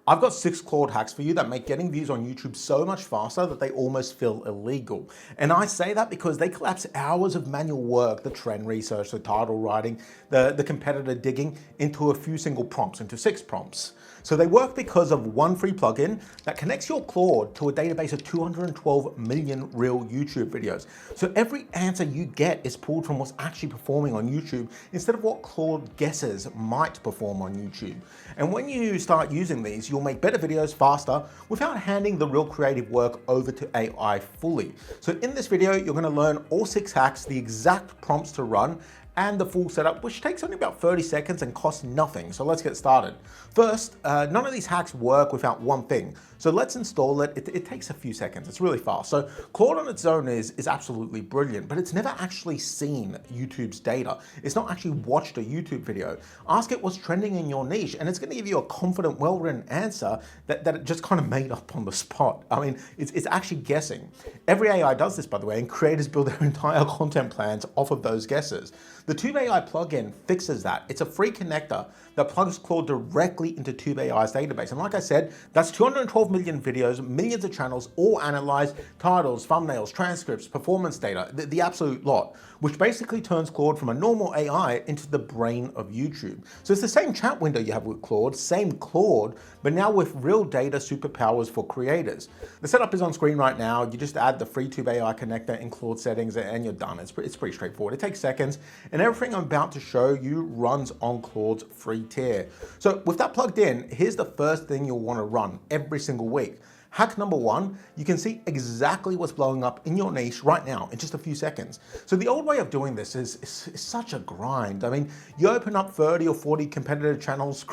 I've got 6 Claude hacks for you that make getting views on YouTube so much faster that they almost feel illegal. And I say that because they collapse hours of manual work, the trend research, the title writing, the competitor digging into a few single prompts, into 6 prompts. So they work because of one free plugin that connects your Claude to a database of 212 million real YouTube videos. So every answer you get is pulled from what's actually performing on YouTube instead of what Claude guesses might perform on YouTube. And when you start using these, you'll make better videos faster without handing the real creative work over to AI fully. So in this video, you're going to learn all 6 hacks, the exact prompts to run, and the full setup, which takes only about 30 seconds and costs nothing. So let's get started. First, none of these hacks work without one thing. So let's install it. It takes a few seconds. It's really fast. So Claude on its own is absolutely brilliant, but it's never actually seen YouTube's data. It's not actually watched a YouTube video. Ask it what's trending in your niche, and it's going to give you a confident, well-written answer that it just kind of made up on the spot. I mean, it's actually guessing. Every AI does this, by the way, and creators build their entire content plans off of those guesses. The TubeAI plugin fixes that. It's a free connector that plugs Claude directly into TubeAI's database. And like I said, that's 212 million videos, millions of channels, all analyzed, titles, thumbnails, transcripts, performance data, the absolute lot, which basically turns Claude from a normal AI into the brain of YouTube. So it's the same chat window you have with Claude, same Claude, but now with real data superpowers for creators. The setup is on screen right now. You just add the free TubeAI connector in Claude settings and you're done. It's pretty straightforward. It takes seconds, and everything I'm about to show you runs on Claude's free tier. So with that plugged in, here's the first thing you'll want to run every single week. Hack number 1, you can see exactly what's blowing up in your niche right now in just a few seconds. So the old way of doing this is such a grind. I mean, you open up 30 or 40 competitor channels,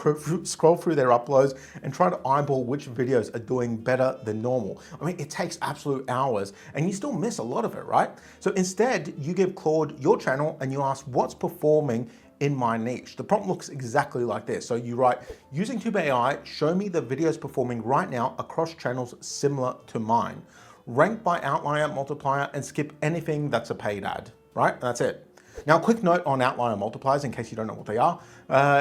scroll through their uploads, and try to eyeball which videos are doing better than normal. I mean, it takes absolute hours, and you still miss a lot of it, right? So instead, you give Claude your channel and you ask what's performing in my niche. The prompt looks exactly like this. So you write, using TubeAI, show me the videos performing right now across channels similar to mine. Rank by outlier, multiplier, and skip anything that's a paid ad, right? That's it. Now, a quick note on outlier multipliers in case you don't know what they are.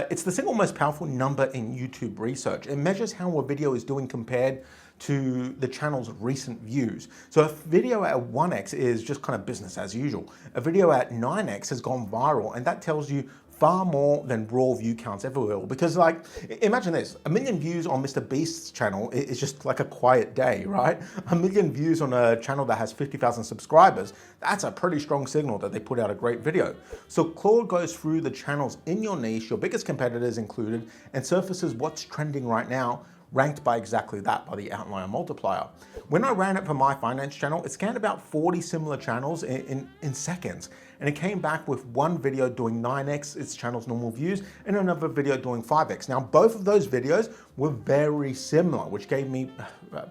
It's the single most powerful number in YouTube research. It measures how a video is doing compared to the channel's recent views. So if a video at 1x is just kind of business as usual, a video at 9x has gone viral, and that tells you far more than raw view counts ever will. Because like, imagine this, 1 million views on Mr. Beast's channel is just like a quiet day, right? 1 million views on a channel that has 50,000 subscribers, that's a pretty strong signal that they put out a great video. So Claude goes through the channels in your niche, your biggest competitors included, and surfaces what's trending right now, ranked by exactly that, by the outlier multiplier. When I ran it for my finance channel, it scanned about 40 similar channels in seconds. And it came back with one video doing 9x its channel's normal views and another video doing 5x. Now, both of those videos were very similar, which gave me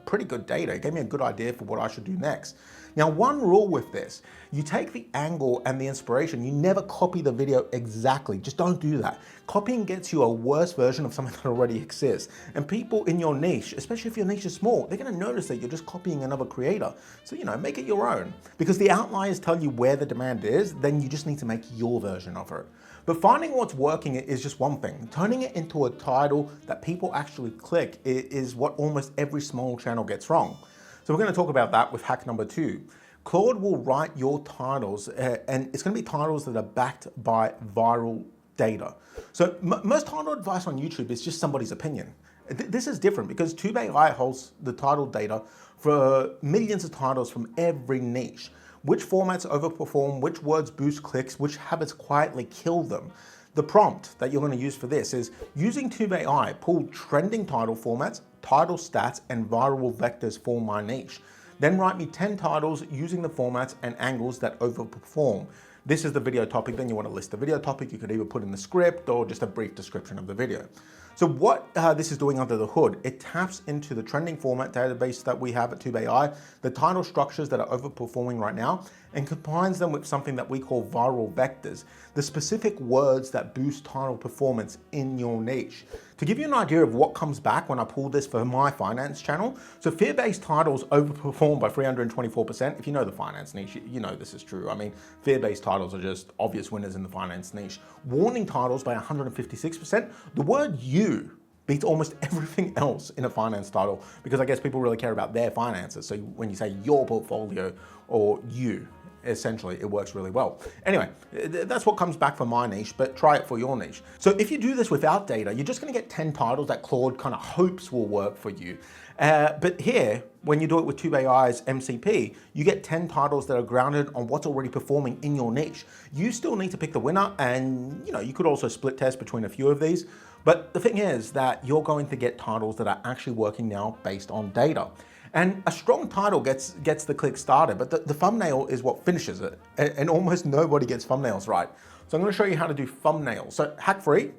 pretty good data. It gave me a good idea for what I should do next. Now, one rule with this, you take the angle and the inspiration, you never copy the video exactly, just don't do that. Copying gets you a worse version of something that already exists. And people in your niche, especially if your niche is small, they're gonna notice that you're just copying another creator. So, make it your own. Because the outliers tell you where the demand is, then you just need to make your version of it. But finding what's working is just one thing. Turning it into a title that people actually click is what almost every small channel gets wrong. So we're going to talk about that with hack number 2. Claude will write your titles, and it's going to be titles that are backed by viral data. So most title advice on YouTube is just somebody's opinion. This is different because TubeAI holds the title data for millions of titles from every niche. Which formats overperform, which words boost clicks, which habits quietly kill them. The prompt that you're going to use for this is, using TubeAI, pull trending title formats, title stats, and viral vectors for my niche. Then write me 10 titles using the formats and angles that overperform. This is the video topic. Then you want to list the video topic. You could either put in the script or just a brief description of the video. So what this is doing under the hood, it taps into the trending format database that we have at TubeAI, the title structures that are overperforming right now, and combines them with something that we call viral vectors, the specific words that boost title performance in your niche. To give you an idea of what comes back when I pull this for my finance channel, so fear-based titles overperform by 324%. If you know the finance niche, you know this is true. I mean, fear-based titles are just obvious winners in the finance niche. Warning titles by 156%. The word "you" beats almost everything else in a finance title, because I guess people really care about their finances. So when you say your portfolio or you, essentially it works really well. Anyway, that's what comes back for my niche, but try it for your niche. So if you do this without data, you're just gonna get 10 titles that Claude kind of hopes will work for you. But here, when you do it with TubeAI's MCP, you get 10 titles that are grounded on what's already performing in your niche. You still need to pick the winner, and you could also split test between a few of these. But the thing is that you're going to get titles that are actually working now based on data. And a strong title gets the click started, but the thumbnail is what finishes it. And almost nobody gets thumbnails right. So I'm gonna show you how to do thumbnails. So hack free,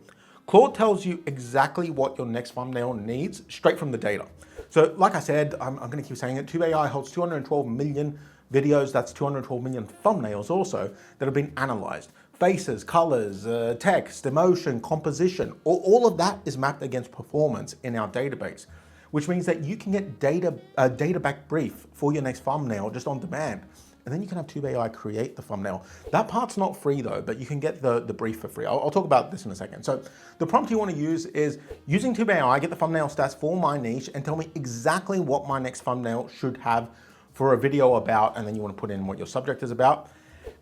Claude tells you exactly what your next thumbnail needs straight from the data. So like I said, I'm gonna keep saying it, TubeAI holds 212 million videos, that's 212 million thumbnails also, that have been analyzed. Faces, colors, text, emotion, composition, all of that is mapped against performance in our database, which means that you can get a data back brief for your next thumbnail just on demand. And then you can have TubeAI create the thumbnail. That part's not free though, but you can get the brief for free. I'll talk about this in a second. So the prompt you want to use is using TubeAI, get the thumbnail stats for my niche and tell me exactly what my next thumbnail should have for a video about, and then you want to put in what your subject is about.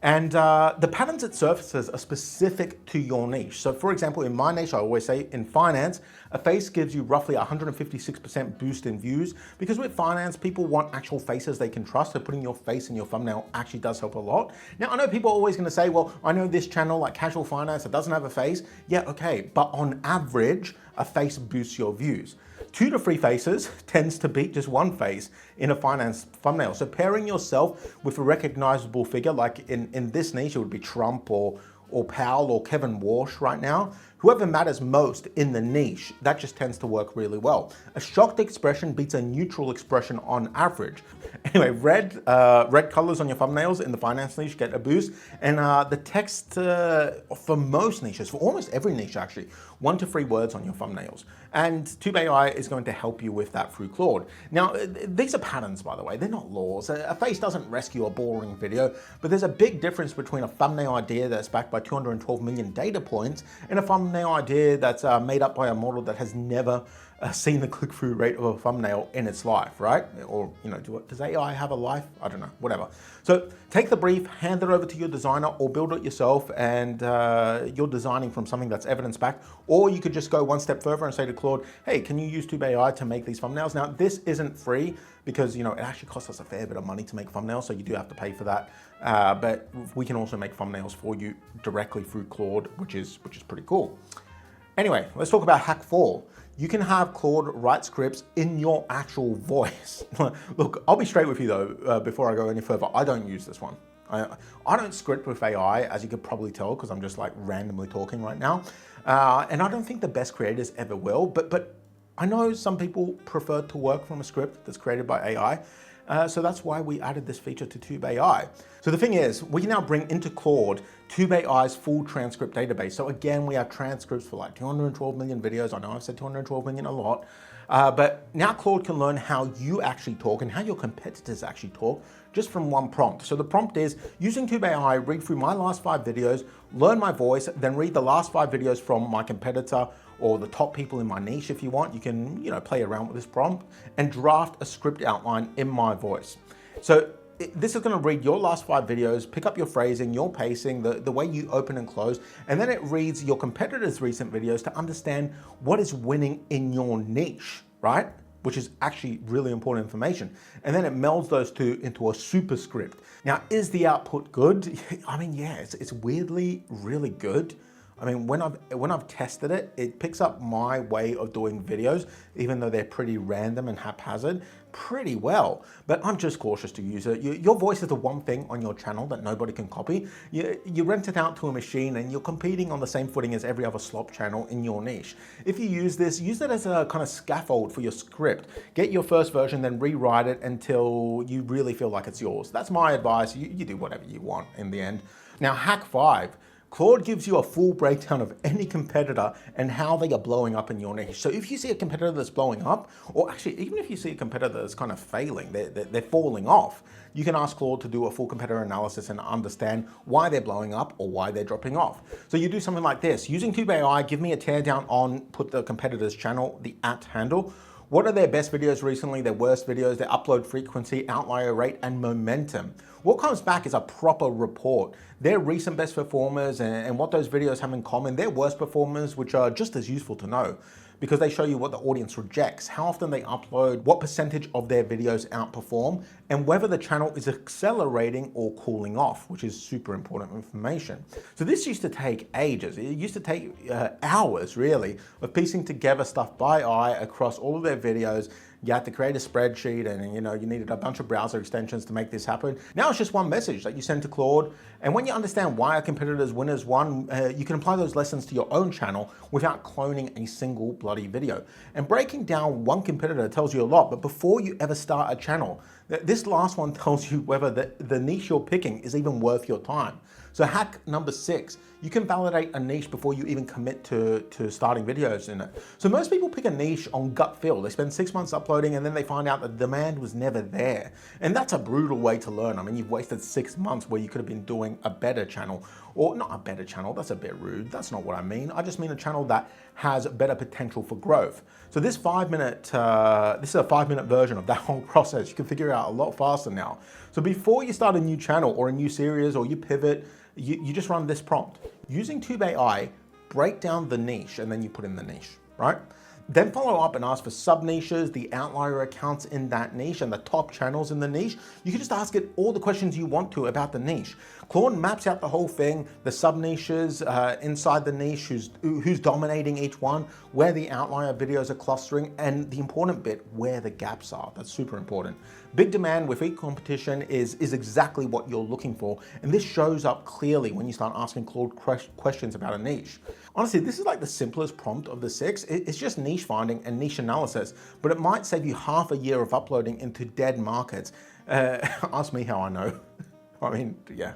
And the patterns it surfaces are specific to your niche. So for example, in my niche, I always say in finance, a face gives you roughly 156% boost in views, because with finance, people want actual faces they can trust. So putting your face in your thumbnail actually does help a lot. Now, I know people are always gonna say, well, I know this channel like Casual Finance that doesn't have a face. Yeah, okay, but on average, a face boosts your views. 2 to 3 faces tends to beat just 1 face in a finance thumbnail. So pairing yourself with a recognizable figure, like in this niche, it would be Trump or Powell or Kevin Walsh right now. Whoever matters most in the niche, that just tends to work really well. A shocked expression beats a neutral expression on average. Anyway, red colors on your thumbnails in the finance niche get a boost. And the text for most niches, for almost every niche actually, 1 to 3 words on your thumbnails. And TubeAI is going to help you with that through Claude. Now, these are patterns, by the way, they're not laws. A face doesn't rescue a boring video, but there's a big difference between a thumbnail idea that's backed by 212 million data points and a thumbnail idea that's made up by a model that has never seen the click-through rate of a thumbnail in its life, right? Or, does AI have a life? I don't know, whatever. So take the brief, hand it over to your designer or build it yourself, and you're designing from something that's evidence-backed. Or you could just go one step further and say to Claude, hey, can you use TubeAI to make these thumbnails? Now, this isn't free because, it actually costs us a fair bit of money to make thumbnails, so you do have to pay for that. But we can also make thumbnails for you directly through Claude, which is pretty cool. Anyway, let's talk about hack 4. You can have Claude write scripts in your actual voice. Look, I'll be straight with you though, before I go any further, I don't use this one. I don't script with AI, as you could probably tell, because I'm just like randomly talking right now. And I don't think the best creators ever will, but I know some people prefer to work from a script that's created by AI. So that's why we added this feature to TubeAI. So the thing is, we can now bring into Claude TubeAI's full transcript database. So again, we have transcripts for like 212 million videos. I know I've said 212 million a lot, but now Claude can learn how you actually talk and how your competitors actually talk just from one prompt. So the prompt is, using TubeAI, read through my last 5 videos, learn my voice, then read the last 5 videos from my competitor or the top people in my niche if you want. You can, play around with this prompt and draft a script outline in my voice. So this is gonna read your last 5 videos, pick up your phrasing, your pacing, the way you open and close, and then it reads your competitors' recent videos to understand what is winning in your niche, right? Which is actually really important information. And then it melds those two into a super script. Now, is the output good? I mean, yeah, it's weirdly really good. I mean, when I've tested it, it picks up my way of doing videos, even though they're pretty random and haphazard, pretty well. But I'm just cautious to use it. Your voice is the one thing on your channel that nobody can copy. You rent it out to a machine and you're competing on the same footing as every other slop channel in your niche. If you use this, use it as a kind of scaffold for your script. Get your first version, then rewrite it until you really feel like it's yours. That's my advice. You do whatever you want in the end. Now, hack 5. Claude gives you a full breakdown of any competitor and how they are blowing up in your niche. So if you see a competitor that's blowing up, or actually even if you see a competitor that's kind of failing, they're falling off, you can ask Claude to do a full competitor analysis and understand why they're blowing up or why they're dropping off. So you do something like this. Using TubeAI, give me a teardown on, put the competitor's channel, the @handle. What are their best videos recently, their worst videos, their upload frequency, outlier rate, and momentum? What comes back is a proper report. Their recent best performers and what those videos have in common, their worst performers, which are just as useful to know because they show you what the audience rejects, how often they upload, what percentage of their videos outperform, and whether the channel is accelerating or cooling off, which is super important information. So this used to take ages. It used to take hours, really, of piecing together stuff by eye across all of their videos. You had to create a spreadsheet and you needed a bunch of browser extensions to make this happen. Now it's just one message that you send to Claude. And when you understand why a competitor's winners won, you can apply those lessons to your own channel without cloning a single bloody video. And breaking down one competitor tells you a lot, but before you ever start a channel, this last one tells you whether the niche you're picking is even worth your time. So hack number 6, you can validate a niche before you even commit to starting videos in it. So most people pick a niche on gut feel. They spend 6 months uploading and then they find out that the demand was never there. And that's a brutal way to learn. I mean, you've wasted 6 months where you could have been doing a better channel, or not a better channel, that's a bit rude. That's not what I mean. I just mean a channel that has better potential for growth. So this 5-minute, this is a 5-minute version of that whole process. You can figure it out a lot faster now. So before you start a new channel or a new series or you pivot, you just run this prompt. Using TubeAI, break down the niche and then you put in the niche, right? Then follow up and ask for sub niches, the outlier accounts in that niche and the top channels in the niche. You can just ask it all the questions you want to about the niche. Claude maps out the whole thing, the sub niches inside the niche, who's dominating each one, where the outlier videos are clustering, and the important bit, where the gaps are. That's super important. Big demand with weak competition is exactly what you're looking for. And this shows up clearly when you start asking Claude questions about a niche. Honestly, this is like the simplest prompt of the 6. It's just niche finding and niche analysis, but it might save you half a year of uploading into dead markets. Ask me how I know. I mean, yeah.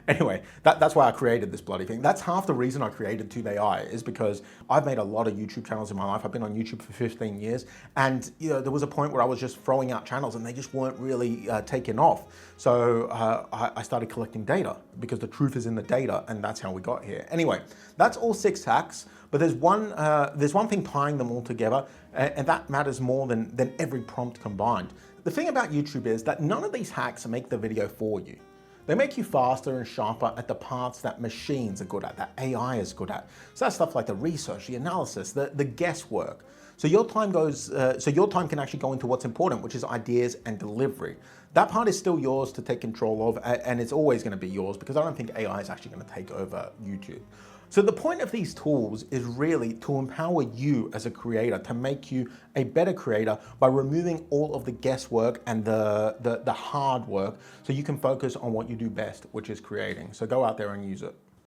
Anyway, that's why I created this bloody thing. That's half the reason I created TubeAI, is because I've made a lot of YouTube channels in my life. I've been on YouTube for 15 years. And there was a point where I was just throwing out channels and they just weren't really taking off. So I started collecting data because the truth is in the data, and that's how we got here. Anyway, that's all 6 hacks, but there's one thing tying them all together, and that matters more than every prompt combined. The thing about YouTube is that none of these hacks make the video for you. They make you faster and sharper at the parts that machines are good at, that AI is good at. So that's stuff like the research, the analysis, the guesswork. So your time can actually go into what's important, which is ideas and delivery. That part is still yours to take control of, and it's always going to be yours because I don't think AI is actually going to take over YouTube. So the point of these tools is really to empower you as a creator, to make you a better creator by removing all of the guesswork and the hard work so you can focus on what you do best, which is creating. So go out there and use it.